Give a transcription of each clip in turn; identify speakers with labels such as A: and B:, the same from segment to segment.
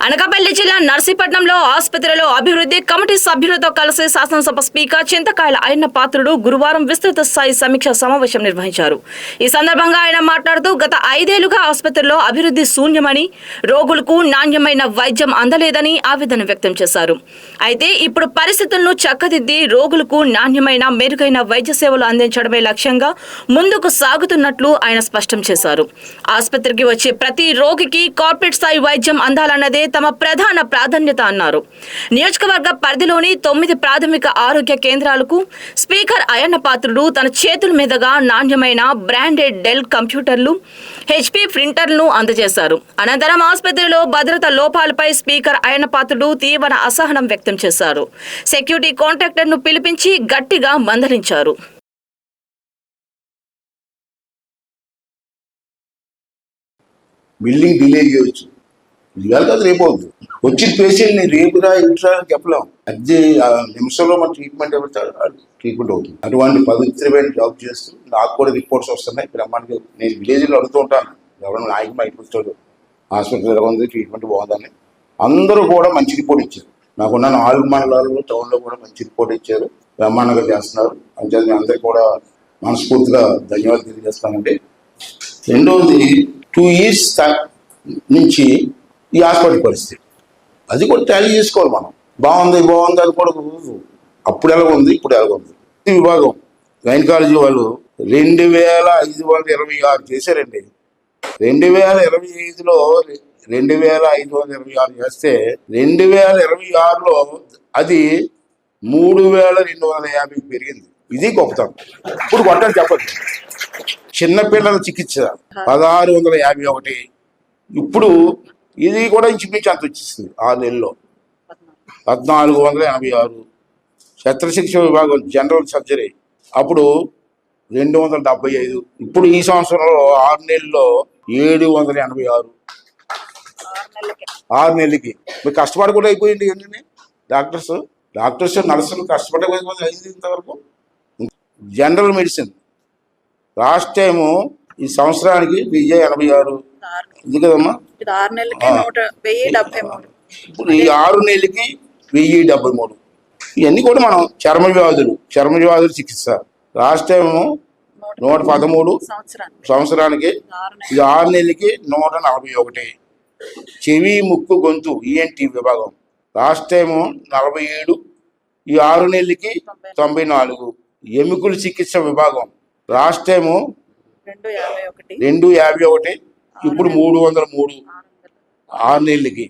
A: అనకాపల్లి జిల్లా నర్సీపట్నంలో ఆసుపత్రిలో అభివృద్ధి కమిటీ సభ్యులతో కలిసి శాసనసభ స్పీకర్ చింతకాయల అయ్యన్న పాత్రుడు గురువారం విస్తృత స్థాయి సమీక్ష సమావేశం నిర్వహించారు. ఈ సందర్భంగా ఆయన మాట్లాడుతూ గత 5 ఏళ్లుగా ఆసుపత్రిలో అభివృద్ధి శూన్యమని, రోగులకు నాణ్యమైన వైద్యం అందలేదని ఆవేదన వ్యక్తం చేశారు. అయితే ఇప్పుడు పరిస్థితులను చక్కదిద్ది రోగులకు నాణ్యమైన మెరుగైన వైద్య సేవలు అందించడమే లక్ష్యంగా ముందుకు సాగుతున్నట్లు ఆయన స్పష్టం చేశారు. ఆసుపత్రికి వచ్చే ప్రతి రోగికి కార్పొరేట్ స్థాయి వైద్యం అందాలన్నదే తమ ప్రధాన ప్రాధాన్యత అన్నారు. నియోజకవర్గ పరిధిలోని 9 ప్రాథమిక ఆరోగ్య కేంద్రాలకు స్పీకర్ అయ్యన్న పాత్రుడు తన చేతుల మీదుగా నాణ్యమైన బ్రాండెడ్ డెల్ కంప్యూటర్లు, HP ప్రింటర్లను అందజేశారు. అనంతరం ఆసుపత్రిలో భద్రత లోపాలపై స్పీకర్ అయ్యన్న పాత్రుడు తీవ్ర అసహనం వ్యక్తం చేశారు. సెక్యూరిటీ కాంట్రాక్టర్ను పిలిపించి గట్టిగా మందలించారు.
B: బిల్డింగ్ డిలే చేయవచ్చు, ఇవాళ కాదు రేపు అవుతుంది. వచ్చిన పేషెంట్ని రేపురా ఇంట్రా అని చెప్పలేం. అదే నిమిషంలో మన ట్రీట్మెంట్ ఎవరితే ట్రీట్మెంట్ అవుతుంది. అటువంటి పవిత్రమైన జాబ్ చేస్తూ నాకు కూడా రిపోర్ట్స్ వస్తున్నాయి. బ్రహ్మాండంగా నేను విలేజ్లో అడుగుతూ ఉంటాను, ఎవరైనా నాయకు బయటకు వచ్చాడు హాస్పిటల్ ఎలా ఉంది, ట్రీట్మెంట్ బాగుందని. అందరూ కూడా మంచి రిపోర్ట్ ఇచ్చారు. నాకున్న 4 మండలాల్లో టౌన్లో కూడా మంచి రిపోర్ట్ ఇచ్చారు. బ్రహ్మాండంగా చేస్తున్నారు. అంతే మీ అందరికీ కూడా మనస్ఫూర్తిగా ధన్యవాదాలు తెలియజేస్తానండి. రెండవది 2 years నుంచి ఈ హాస్పిటల్ పరిస్థితి అది కూడా టాలీ చేసుకోవాలి మనం. బాగుంది అది కూడా అప్పుడు ఎలా ఉంది, ఇప్పుడు ఎలా ఉంది. ఈ విభాగం గైనకాలజీ వాళ్ళు 2526 చేశారండి. 2025లో 2526 చేస్తే 2026లో అది 3250 పెరిగింది. ఇది గొప్పతనం. ఇప్పుడు కొట్టని చెప్పండి. చిన్నపిల్లల చికిత్స 1651, ఇప్పుడు ఇది కూడా ఇంచుమించు అంత వచ్చేసింది. 6 నెలల్లో 1486. శస్త్రచికిత్స విభాగం జనరల్ సర్జరీ అప్పుడు 275, ఇప్పుడు ఈ సంవత్సరంలో 6 నెలల్లో 786. 6 నెలలకి మీరు కష్టపడకుండా అయిపోయింది. ఏంటండి డాక్టర్స్ నర్సులు కష్టపడకపోతే అయింది ఇంతవరకు. జనరల్ మెడిసిన్ లాస్ట్ టైము ఈ సంవత్సరానికి 1086 ఇది కదమ్మా. ఇప్పుడు ఈ 6 నెలలకి 1073. ఇవన్నీ కూడా మనం చర్మ వ్యాధులు చికిత్స లాస్ట్ టైము 113 సంవత్సరానికి, ఇది 6 నెలలకి 141. చెవి ముక్కు గొంతు ENT విభాగం లాస్ట్ టైము 47, ఈ 6 నెలలకి 94. ఎముకల చికిత్స విభాగం లాస్ట్ టైము 251, ఇప్పుడు 303 6 నెలలకి.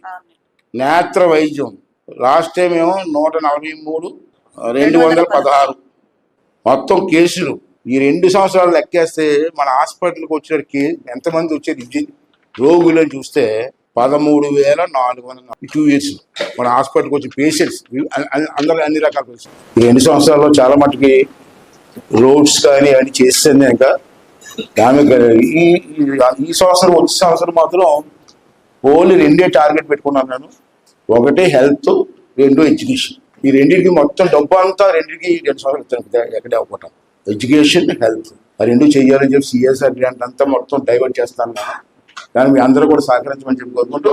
B: నేత్ర వైద్యం లాస్ట్ టైం ఏమో 143, 216. మొత్తం కేసులు ఈ 2 సంవత్సరాలు లెక్కేస్తే మన హాస్పిటల్కి వచ్చిన ఎంతమంది వచ్చేది రోగులని చూస్తే 13,400. 2 years మన హాస్పిటల్కి వచ్చే పేషెంట్స్ అందరూ అన్ని రకాల పేషెంట్స్. ఈ 2 సంవత్సరాల్లో చాలా మటుకి రోడ్స్ కానీ అవన్నీ చేస్తుంది. ఇంకా ఈ సంవత్సరం వచ్చే సంవత్సరం మాత్రం ఓన్లీ 2 టార్గెట్ పెట్టుకున్నాను నేను. 1 హెల్త్, 2 ఎడ్యుకేషన్. ఈ రెండింటికి మొత్తం డబ్బు అంతా 2కి 2 సంవత్సరాలు ఎక్కడే అవ్వటం. ఎడ్యుకేషన్, హెల్త్ ఆ 2 చెయ్యాలని చెప్పి CSR గ్రాంట్ అంతా మొత్తం డైవర్ట్ చేస్తాను. కానీ మీ అందరూ కూడా సహకరించమని చెప్పి కోరుకుంటూ